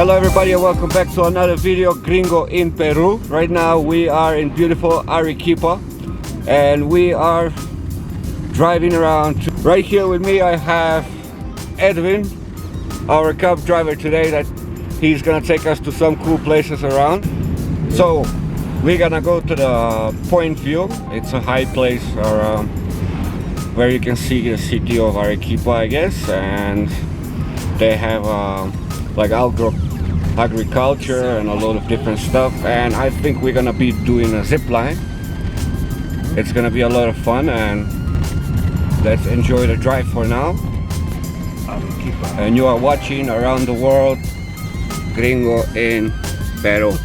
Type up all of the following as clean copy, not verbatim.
Hello everybody and welcome back to another video, Gringo in Peru. Right now we are in beautiful Arequipa and we are driving around. Right here with me I have Edwin, our cab driver today, that he's gonna take us to some cool places around. So we're gonna go to the Point View. It's a high place around where you can see the city of Arequipa, I guess, and they have like agriculture and a lot of different stuff, and I think we're gonna be doing a zip line. It's gonna be a lot of fun, and let's enjoy the drive for now. And you are watching Around the World, Gringo in Peru.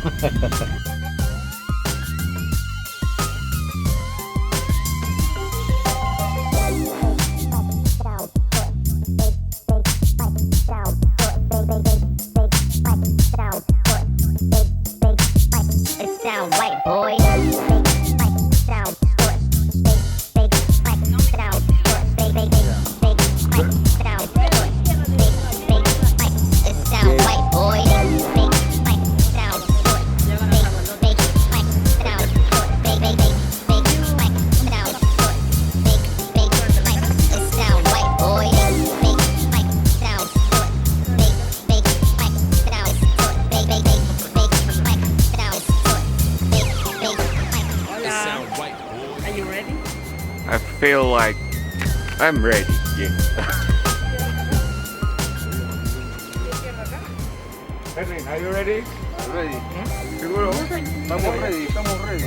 I feel like I'm ready. Yeah. Edwin, are you ready? Ready. ¿Seguro? Estamos ready, estamos ready.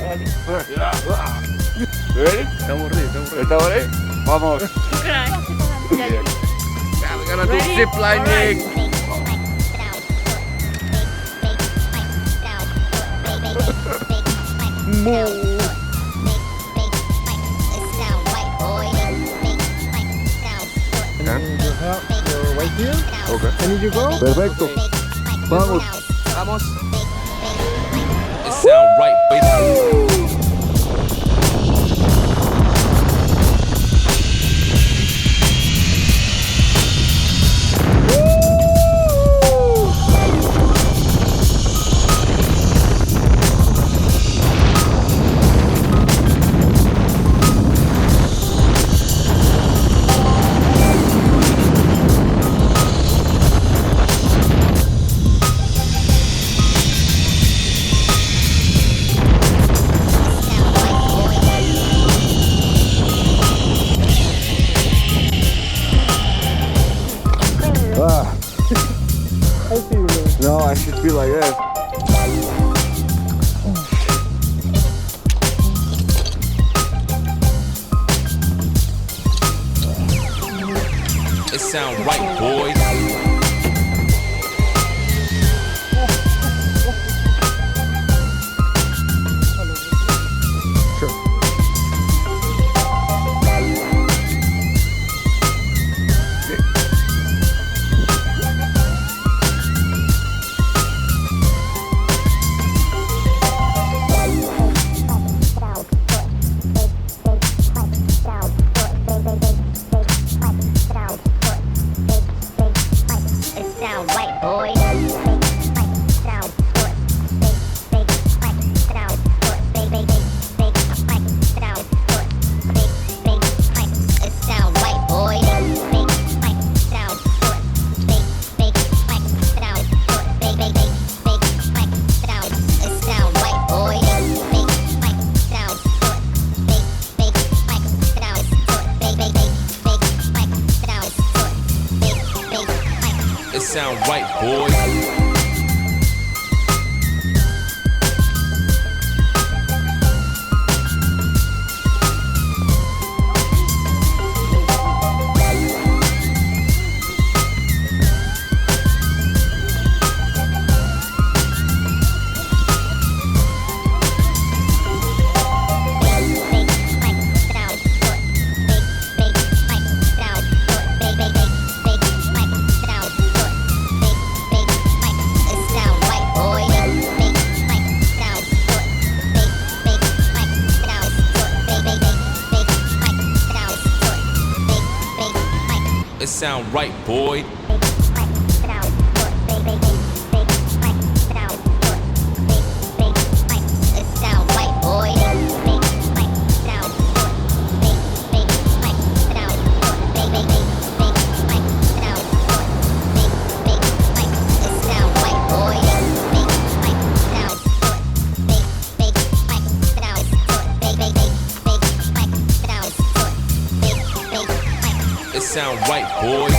You ready? Estamos ready, estamos ready. ¿Estamos ready? Vamos. Yeah, we're gonna do zip lining. Right here? Okay. And you go? Perfecto. Vamos. Vamos. It sound right, baby. No, I should feel like that. It sound right, boys. It sound right, boys. It sound right, boy. It sound right, boy.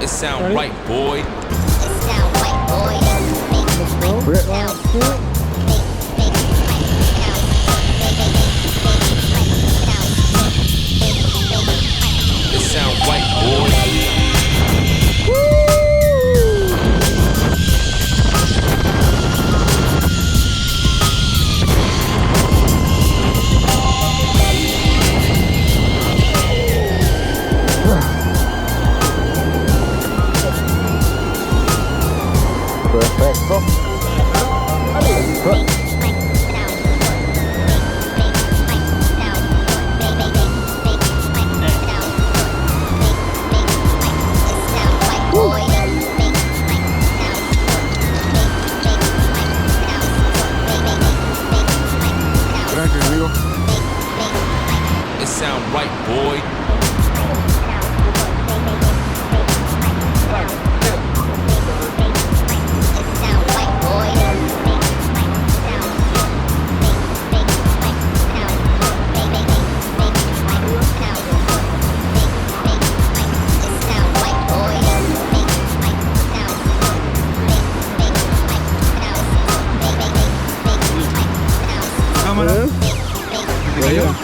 It sound right, boy. It sound right, boy. Perfecto. Gracias, amigo. It sound right, boy.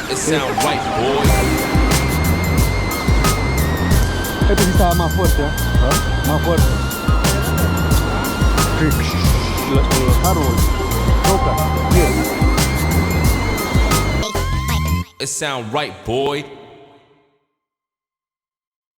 It sound right, boy. Este sí estaba más fuerte, ¿eh? Más fuerte. Los árboles. Toca. Bien. It sound right, boy.